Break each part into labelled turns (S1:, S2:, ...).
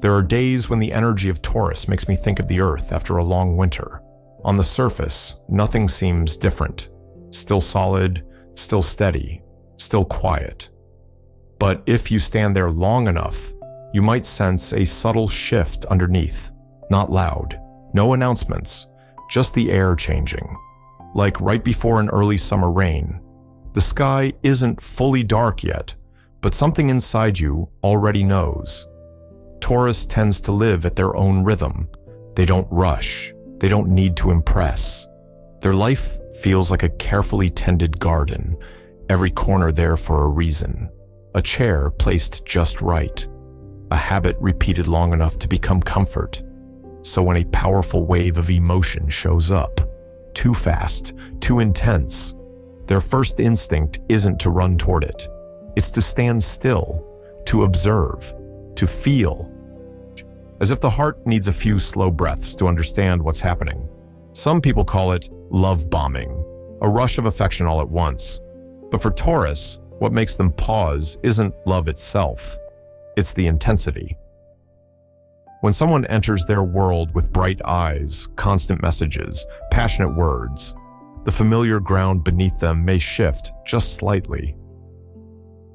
S1: There are days when the energy of Taurus makes me think of the Earth after a long winter. On the surface, nothing seems different. Still solid, still steady, still quiet. But if you stand there long enough, you might sense a subtle shift underneath. Not loud, no announcements, just the air changing. Like right before an early summer rain. The sky isn't fully dark yet, but something inside you already knows. Taurus tends to live at their own rhythm. They don't rush. They don't need to impress. Their life feels like a carefully tended garden, every corner there for a reason. A chair placed just right. A habit repeated long enough to become comfort. So when a powerful wave of emotion shows up, too fast, too intense, their first instinct isn't to run toward it. It's to stand still, to observe, to feel. As if the heart needs a few slow breaths to understand what's happening. Some people call it love bombing, a rush of affection all at once. But for Taurus, what makes them pause isn't love itself. It's the intensity. When someone enters their world with bright eyes, constant messages, passionate words, the familiar ground beneath them may shift just slightly.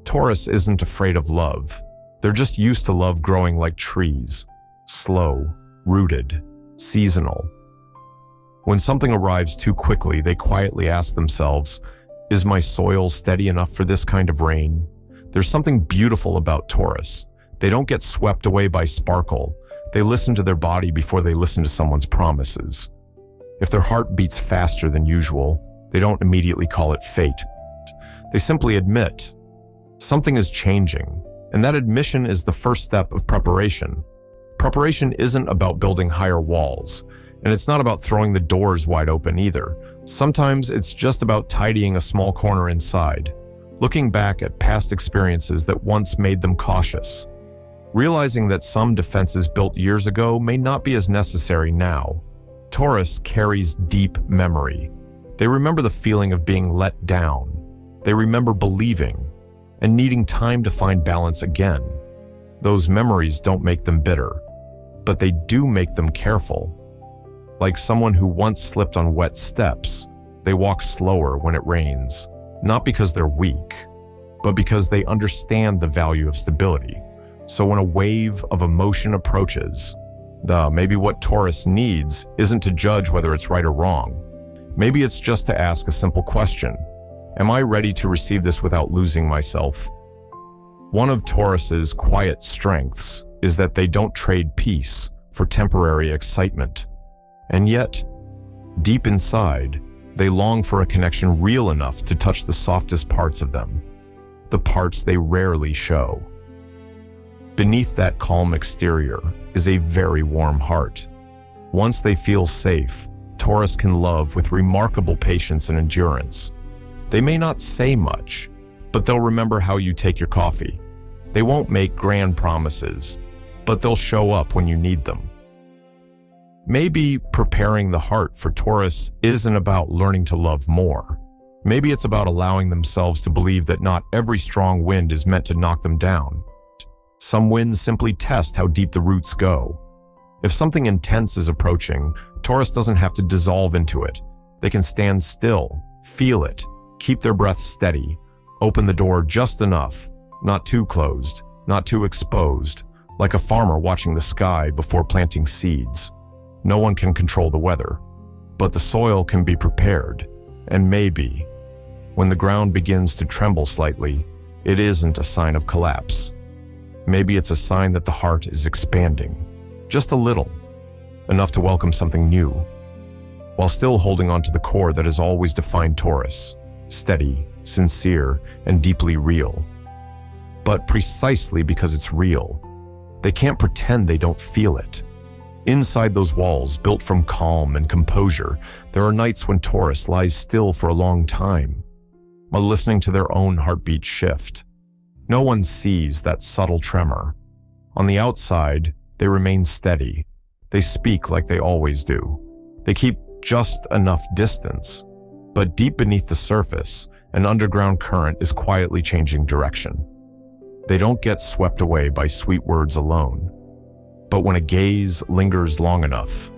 S1: Taurus isn't afraid of love. They're just used to love growing like trees, slow, rooted, seasonal. When something arrives too quickly, they quietly ask themselves, is my soil steady enough for this kind of rain? There's something beautiful about Taurus. They don't get swept away by sparkle. They listen to their body before they listen to someone's promises. If their heart beats faster than usual, they don't immediately call it fate. They simply admit something is changing, and that admission is the first step of preparation. Preparation isn't about building higher walls, and it's not about throwing the doors wide open either. Sometimes it's just about tidying a small corner inside, looking back at past experiences that once made them cautious, realizing that some defenses built years ago may not be as necessary now. Taurus carries deep memory. They remember the feeling of being let down. They remember believing and needing time to find balance again. Those memories don't make them bitter, but they do make them careful. Like someone who once slipped on wet steps, they walk slower when it rains, not because they're weak, but because they understand the value of stability. So when a wave of emotion approaches, maybe what Taurus needs isn't to judge whether it's right or wrong. Maybe it's just to ask a simple question. Am I ready to receive this without losing myself? One of Taurus's quiet strengths is that they don't trade peace for temporary excitement. And yet, deep inside, they long for a connection real enough to touch the softest parts of them, the parts they rarely show. Beneath that calm exterior is a very warm heart. Once they feel safe, Taurus can love with remarkable patience and endurance. They may not say much, but they'll remember how you take your coffee. They won't make grand promises, but they'll show up when you need them. Maybe preparing the heart for Taurus isn't about learning to love more. Maybe it's about allowing themselves to believe that not every strong wind is meant to knock them down. Some winds simply test how deep the roots go. If something intense is approaching, Taurus doesn't have to dissolve into it. They can stand still, feel it, keep their breath steady, open the door just enough, not too closed, not too exposed, like a farmer watching the sky before planting seeds. No one can control the weather, but the soil can be prepared, and maybe, when the ground begins to tremble slightly, it isn't a sign of collapse. Maybe it's a sign that the heart is expanding, just a little, enough to welcome something new, while still holding on to the core that has always defined Taurus, steady, sincere, and deeply real. But precisely because it's real, they can't pretend they don't feel it. Inside those walls, built from calm and composure, there are nights when Taurus lies still for a long time, while listening to their own heartbeat shift. No one sees that subtle tremor. On the outside, they remain steady. They speak like they always do. They keep just enough distance. But deep beneath the surface, an underground current is quietly changing direction. They don't get swept away by sweet words alone. But when a gaze lingers long enough,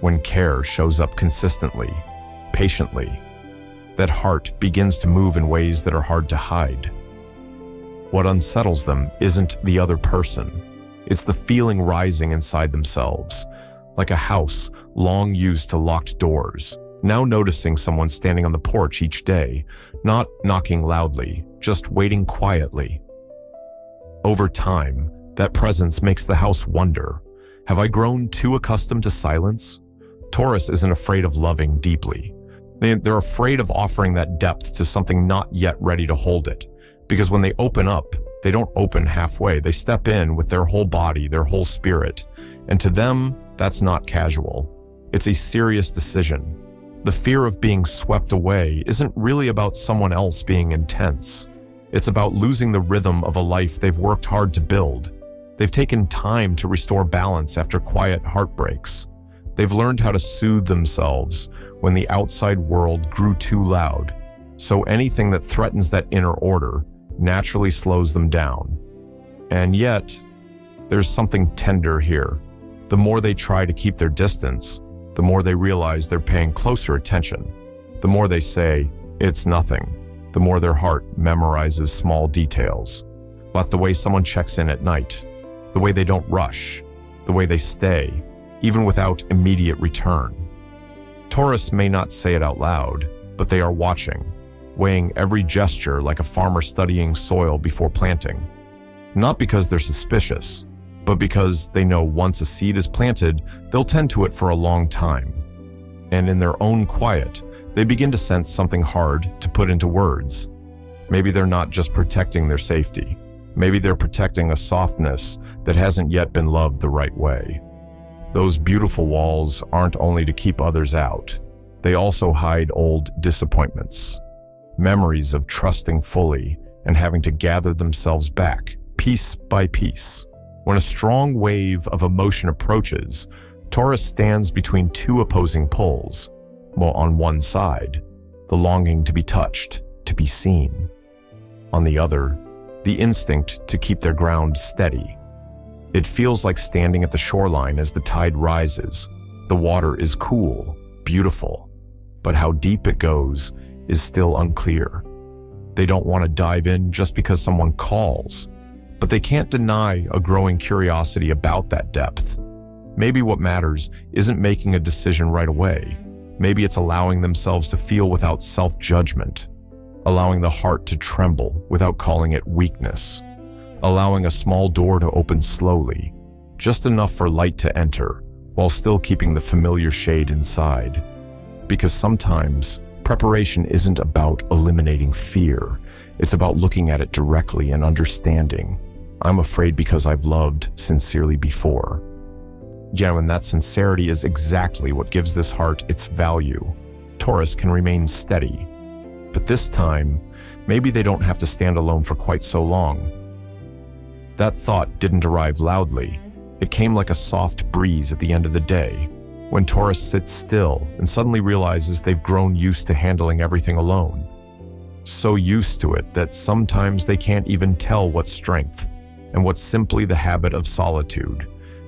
S1: when care shows up consistently, patiently, that heart begins to move in ways that are hard to hide. What unsettles them isn't the other person. It's the feeling rising inside themselves, like a house long used to locked doors, now noticing someone standing on the porch each day, not knocking loudly, just waiting quietly. Over time, that presence makes the house wonder, have I grown too accustomed to silence? Taurus isn't afraid of loving deeply. They're afraid of offering that depth to something not yet ready to hold it. Because when they open up, they don't open halfway. They step in with their whole body, their whole spirit. And to them, that's not casual. It's a serious decision. The fear of being swept away isn't really about someone else being intense. It's about losing the rhythm of a life they've worked hard to build. They've taken time to restore balance after quiet heartbreaks. They've learned how to soothe themselves when the outside world grew too loud. So anything that threatens that inner order naturally slows them down. And yet, there's something tender here. The more they try to keep their distance, the more they realize they're paying closer attention. The more they say, it's nothing, the more their heart memorizes small details. Like the way someone checks in at night, the way they don't rush, the way they stay, even without immediate return. Taurus may not say it out loud, but they are watching, weighing every gesture like a farmer studying soil before planting. Not because they're suspicious, but because they know once a seed is planted, they'll tend to it for a long time. And in their own quiet, they begin to sense something hard to put into words. Maybe they're not just protecting their safety. Maybe they're protecting a softness that hasn't yet been loved the right way. Those beautiful walls aren't only to keep others out. They also hide old disappointments. Memories of trusting fully and having to gather themselves back, piece by piece. When a strong wave of emotion approaches, Taurus stands between two opposing poles. Well, on one side, the longing to be touched, to be seen. On the other, the instinct to keep their ground steady. It feels like standing at the shoreline as the tide rises. The water is cool, beautiful, but how deep it goes is still unclear. They don't want to dive in just because someone calls, but they can't deny a growing curiosity about that depth. Maybe what matters isn't making a decision right away. Maybe it's allowing themselves to feel without self-judgment, allowing the heart to tremble without calling it weakness, allowing a small door to open slowly, just enough for light to enter, while still keeping the familiar shade inside. Because sometimes, preparation isn't about eliminating fear. It's about looking at it directly and understanding. I'm afraid because I've loved sincerely before. Gentlemen, that sincerity is exactly what gives this heart its value. Taurus can remain steady. But this time, maybe they don't have to stand alone for quite so long. That thought didn't arrive loudly. It came like a soft breeze at the end of the day, when Taurus sits still and suddenly realizes they've grown used to handling everything alone. So used to it that sometimes they can't even tell what's strength and what's simply the habit of solitude.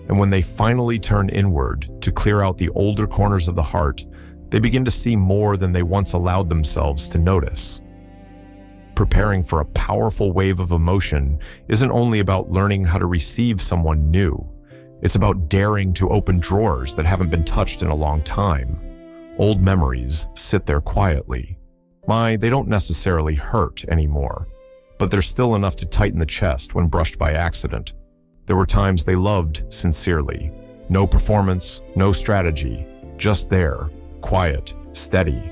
S1: And when they finally turn inward to clear out the older corners of the heart, they begin to see more than they once allowed themselves to notice. Preparing for a powerful wave of emotion isn't only about learning how to receive someone new. It's about daring to open drawers that haven't been touched in a long time. Old memories sit there quietly. They don't necessarily hurt anymore, but there's still enough to tighten the chest when brushed by accident. There were times they loved sincerely. No performance, no strategy, just there, quiet, steady.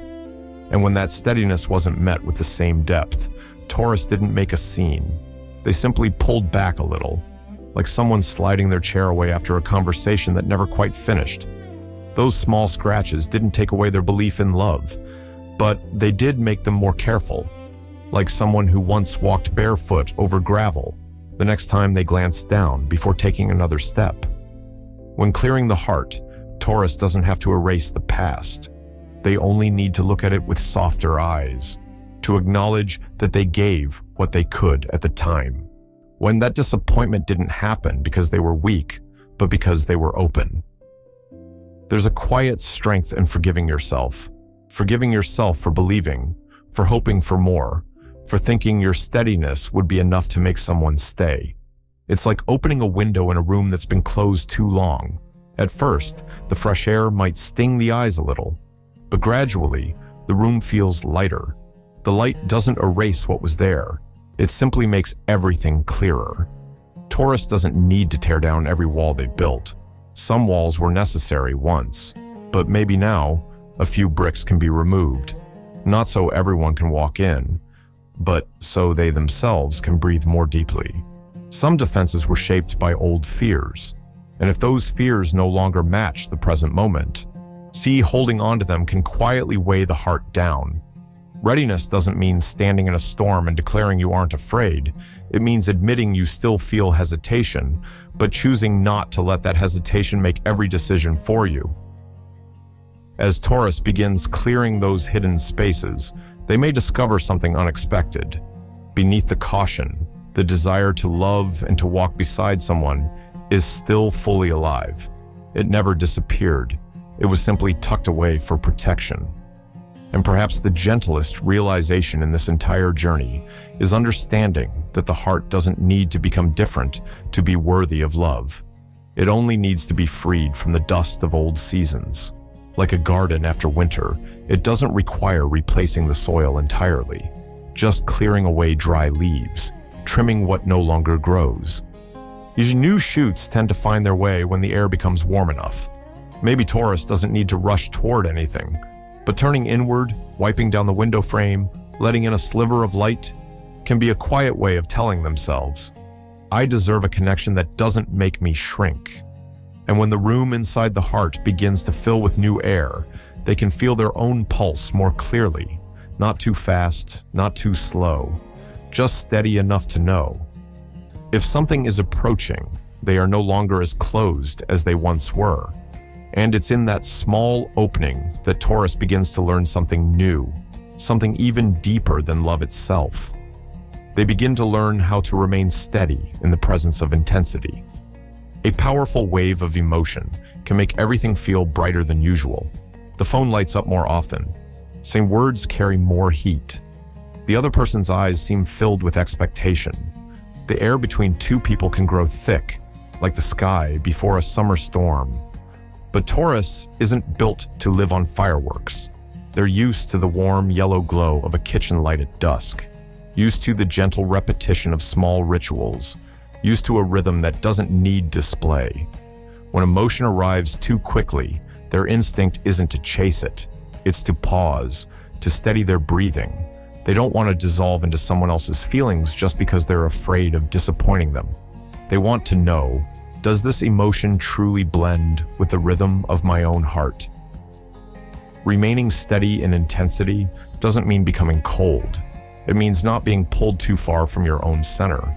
S1: And when that steadiness wasn't met with the same depth, Taurus didn't make a scene. They simply pulled back a little, like someone sliding their chair away after a conversation that never quite finished. Those small scratches didn't take away their belief in love, but they did make them more careful, like someone who once walked barefoot over gravel, the next time they glanced down before taking another step. When clearing the heart, Taurus doesn't have to erase the past. They only need to look at it with softer eyes, to acknowledge that they gave what they could at the time. When that disappointment didn't happen because they were weak, but because they were open. There's a quiet strength in forgiving yourself for believing, for hoping for more, for thinking your steadiness would be enough to make someone stay. It's like opening a window in a room that's been closed too long. At first, the fresh air might sting the eyes a little, but gradually, the room feels lighter. The light doesn't erase what was there. It simply makes everything clearer. Taurus doesn't need to tear down every wall they've built. Some walls were necessary once, but maybe now, a few bricks can be removed. Not so everyone can walk in, but so they themselves can breathe more deeply. Some defenses were shaped by old fears, and if those fears no longer match the present moment, holding on to them can quietly weigh the heart down. Readiness doesn't mean standing in a storm and declaring you aren't afraid. It means admitting you still feel hesitation, but choosing not to let that hesitation make every decision for you. As Taurus begins clearing those hidden spaces, they may discover something unexpected. Beneath the caution, the desire to love and to walk beside someone is still fully alive. It never disappeared. It was simply tucked away for protection. And perhaps the gentlest realization in this entire journey is understanding that the heart doesn't need to become different to be worthy of love. It only needs to be freed from the dust of old seasons. Like a garden after winter, it doesn't require replacing the soil entirely, just clearing away dry leaves, trimming what no longer grows. These new shoots tend to find their way when the air becomes warm enough. Maybe Taurus doesn't need to rush toward anything, but turning inward, wiping down the window frame, letting in a sliver of light, can be a quiet way of telling themselves, I deserve a connection that doesn't make me shrink. And when the room inside the heart begins to fill with new air, they can feel their own pulse more clearly, not too fast, not too slow, just steady enough to know. If something is approaching, they are no longer as closed as they once were. And it's in that small opening that Taurus begins to learn something new, something even deeper than love itself. They begin to learn how to remain steady in the presence of intensity. A powerful wave of emotion can make everything feel brighter than usual. The phone lights up more often. Same words carry more heat. The other person's eyes seem filled with expectation. The air between two people can grow thick, like the sky before a summer storm. But Taurus isn't built to live on fireworks. They're used to the warm yellow glow of a kitchen light at dusk, used to the gentle repetition of small rituals, used to a rhythm that doesn't need display. When emotion arrives too quickly, their instinct isn't to chase it. It's to pause, to steady their breathing. They don't want to dissolve into someone else's feelings just because they're afraid of disappointing them. They want to know, does this emotion truly blend with the rhythm of my own heart? Remaining steady in intensity doesn't mean becoming cold. It means not being pulled too far from your own center.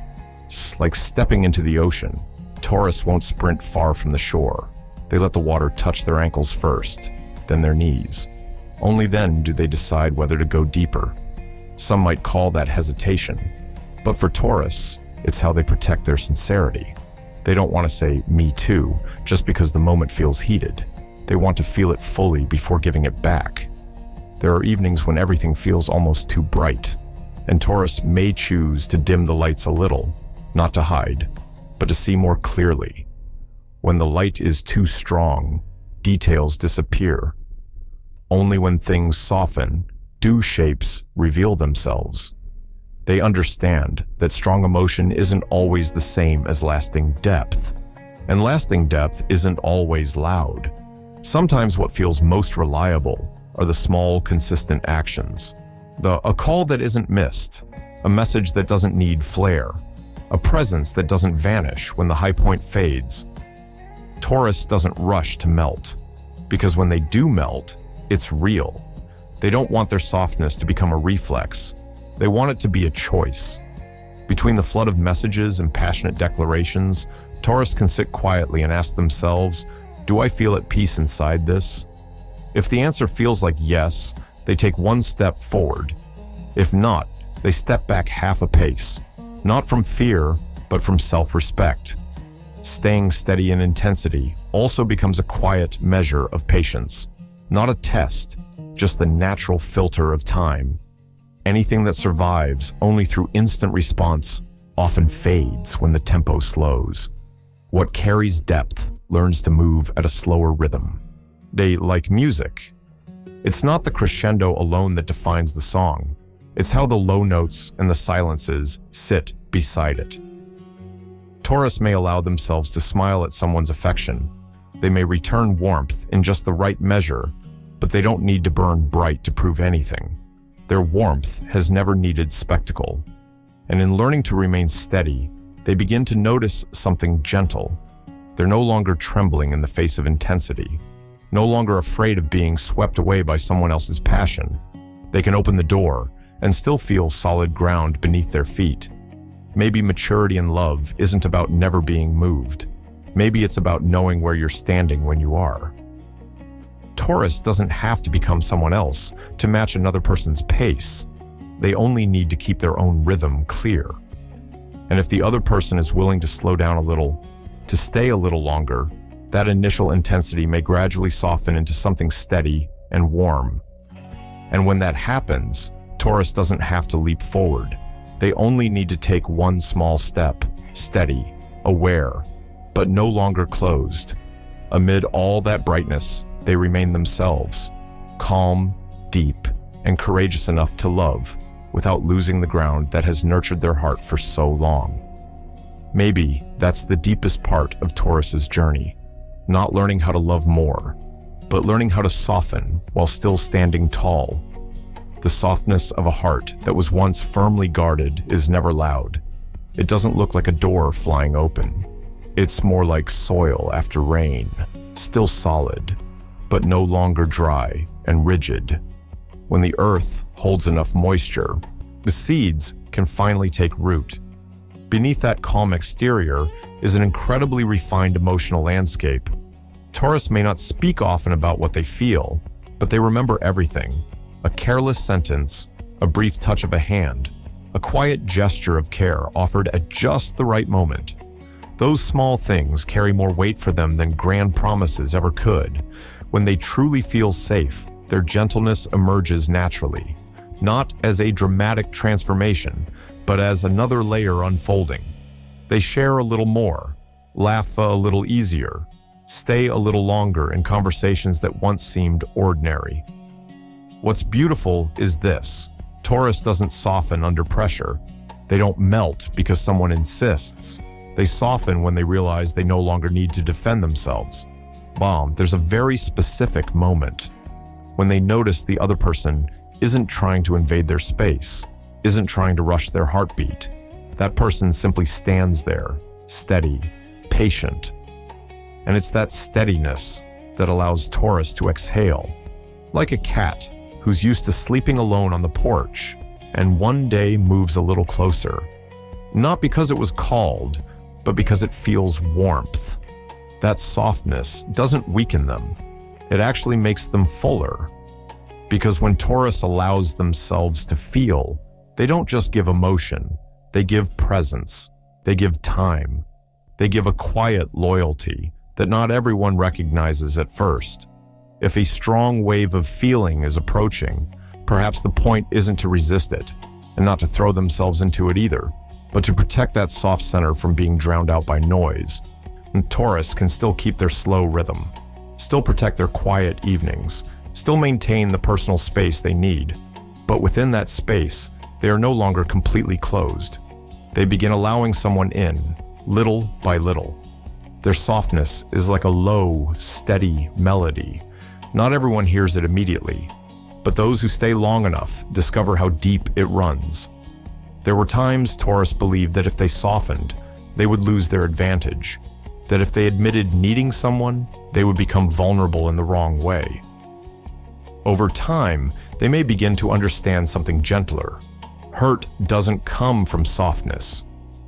S1: It's like stepping into the ocean. Taurus won't sprint far from the shore. They let the water touch their ankles first, then their knees. Only then do they decide whether to go deeper. Some might call that hesitation, but for Taurus, it's how they protect their sincerity. They don't want to say, me too, just because the moment feels heated. They want to feel it fully before giving it back. There are evenings when everything feels almost too bright, and Taurus may choose to dim the lights a little, not to hide, but to see more clearly. When the light is too strong, details disappear. Only when things soften, do shapes reveal themselves. They understand that strong emotion isn't always the same as lasting depth, and lasting depth isn't always loud. Sometimes what feels most reliable are the small, consistent actions. A call that isn't missed, a message that doesn't need flair, a presence that doesn't vanish when the high point fades. Taurus doesn't rush to melt, because when they do melt, it's real. They don't want their softness to become a reflex. They want it to be a choice. Between the flood of messages and passionate declarations, Taurus can sit quietly and ask themselves, do I feel at peace inside this? If the answer feels like yes, they take one step forward. If not, they step back half a pace, not from fear, but from self-respect. staying steady in intensity also becomes a quiet measure of patience. Not a test, just the natural filter of time. Anything that survives only through instant response often fades when the tempo slows. What carries depth learns to move at a slower rhythm. Like music. It's not the crescendo alone that defines the song. It's how the low notes and the silences sit beside it. Taurus may allow themselves to smile at someone's affection. They may return warmth in just the right measure, but they don't need to burn bright to prove anything. Their warmth has never needed spectacle. And in learning to remain steady, they begin to notice something gentle. They're no longer trembling in the face of intensity, no longer afraid of being swept away by someone else's passion. They can open the door and still feel solid ground beneath their feet. Maybe maturity in love isn't about never being moved. Maybe it's about knowing where you're standing when you are. Taurus doesn't have to become someone else to match another person's pace. They only need to keep their own rhythm clear. And if the other person is willing to slow down a little, to stay a little longer, that initial intensity may gradually soften into something steady and warm. And when that happens, Taurus doesn't have to leap forward. They only need to take one small step, steady, aware, but no longer closed. Amid all that brightness, they remain themselves, calm, deep, and courageous enough to love without losing the ground that has nurtured their heart for so long. Maybe that's the deepest part of Taurus's journey, not learning how to love more, but learning how to soften while still standing tall. The softness of a heart that was once firmly guarded is never loud. It doesn't look like a door flying open. It's more like soil after rain, still solid, but no longer dry and rigid. When the earth holds enough moisture, the seeds can finally take root. Beneath that calm exterior is an incredibly refined emotional landscape. Taurus may not speak often about what they feel, but they remember everything. A careless sentence, a brief touch of a hand, a quiet gesture of care offered at just the right moment. Those small things carry more weight for them than grand promises ever could. When they truly feel safe, their gentleness emerges naturally, not as a dramatic transformation, but as another layer unfolding. They share a little more, laugh a little easier, stay a little longer in conversations that once seemed ordinary. What's beautiful is this: Taurus doesn't soften under pressure. They don't melt because someone insists. They soften when they realize they no longer need to defend themselves. There's a very specific moment when they notice the other person isn't trying to invade their space, isn't trying to rush their heartbeat. That person simply stands there, steady, patient. And it's that steadiness that allows Taurus to exhale, like a cat who's used to sleeping alone on the porch and one day moves a little closer. Not because it was called, but because it feels warmth. That softness doesn't weaken them. It actually makes them fuller. Because when Taurus allows themselves to feel, they don't just give emotion, they give presence, they give time, they give a quiet loyalty that not everyone recognizes at first. If a strong wave of feeling is approaching, perhaps the point isn't to resist it, and not to throw themselves into it either, but to protect that soft center from being drowned out by noise. And Taurus can still keep their slow rhythm, still protect their quiet evenings, still maintain the personal space they need. But within that space, they are no longer completely closed. They begin allowing someone in, little by little. Their softness is like a low, steady melody. Not everyone hears it immediately, but those who stay long enough discover how deep it runs. There were times Taurus believed that if they softened, they would lose their advantage, that if they admitted needing someone, they would become vulnerable in the wrong way. Over time, they may begin to understand something gentler. Hurt doesn't come from softness.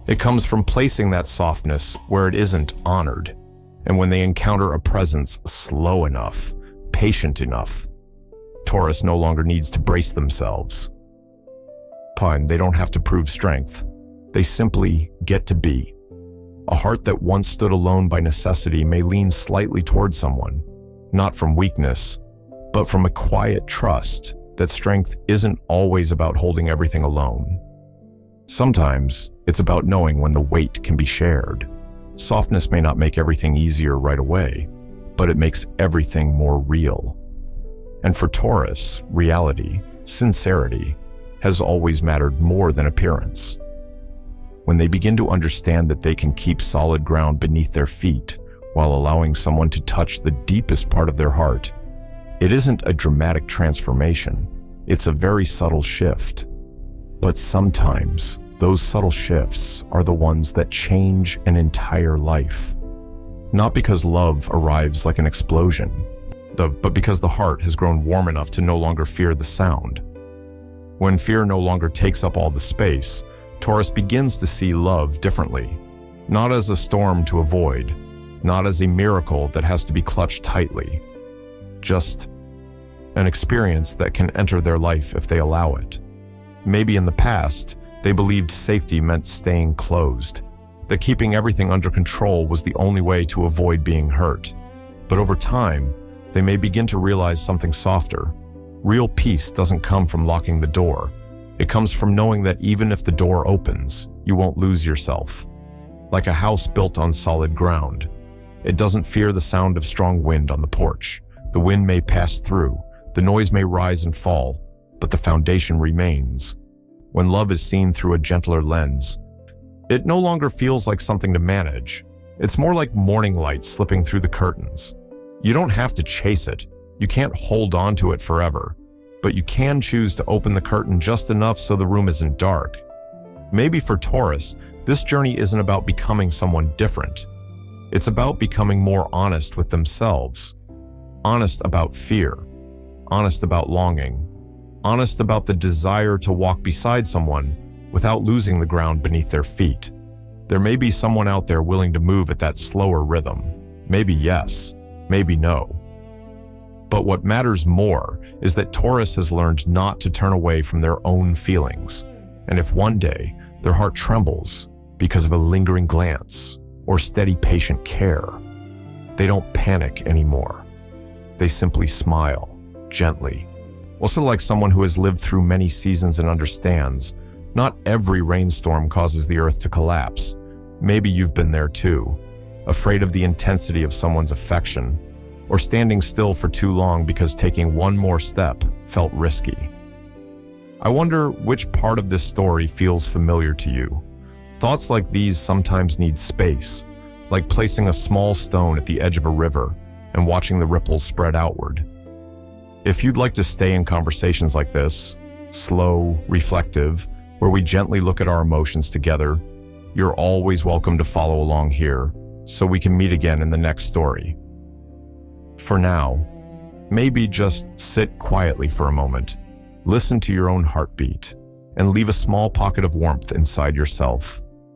S1: It comes from placing that softness where it isn't honored. And when they encounter a presence slow enough, patient enough, Taurus no longer needs to brace themselves. They don't have to prove strength. They simply get to be. A heart that once stood alone by necessity may lean slightly toward someone, not from weakness, but from a quiet trust that strength isn't always about holding everything alone. Sometimes it's about knowing when the weight can be shared. Softness may not make everything easier right away, but it makes everything more real. And for Taurus, reality, sincerity, has always mattered more than appearance. When they begin to understand that they can keep solid ground beneath their feet while allowing someone to touch the deepest part of their heart, it isn't a dramatic transformation, it's a very subtle shift. But sometimes, those subtle shifts are the ones that change an entire life. Not because love arrives like an explosion, but because the heart has grown warm enough to no longer fear the sound. When fear no longer takes up all the space, Taurus begins to see love differently, not as a storm to avoid, not as a miracle that has to be clutched tightly, just an experience that can enter their life if they allow it. Maybe in the past, they believed safety meant staying closed, that keeping everything under control was the only way to avoid being hurt. But over time, they may begin to realize something softer. Real peace doesn't come from locking the door. It comes from knowing that even if the door opens, you won't lose yourself. Like a house built on solid ground, it doesn't fear the sound of strong wind on the porch. The wind may pass through, the noise may rise and fall, but the foundation remains. When love is seen through a gentler lens, it no longer feels like something to manage. It's more like morning light slipping through the curtains. You don't have to chase it. You can't hold on to it forever, but you can choose to open the curtain just enough so the room isn't dark. Maybe for Taurus, this journey isn't about becoming someone different. It's about becoming more honest with themselves. Honest about fear. Honest about longing. Honest about the desire to walk beside someone without losing the ground beneath their feet. There may be someone out there willing to move at that slower rhythm. Maybe yes, maybe no. But what matters more is that Taurus has learned not to turn away from their own feelings. And if one day their heart trembles because of a lingering glance or steady patient care, they don't panic anymore. They simply smile, gently. Also, like someone who has lived through many seasons and understands, not every rainstorm causes the earth to collapse. Maybe you've been there too, afraid of the intensity of someone's affection, or standing still for too long because taking one more step felt risky. I wonder which part of this story feels familiar to you. Thoughts like these sometimes need space, like placing a small stone at the edge of a river and watching the ripples spread outward. If you'd like to stay in conversations like this, slow, reflective, where we gently look at our emotions together, you're always welcome to follow along here, so we can meet again in the next story. For now, maybe just sit quietly for a moment, listen to your own heartbeat, and leave a small pocket of warmth inside yourself.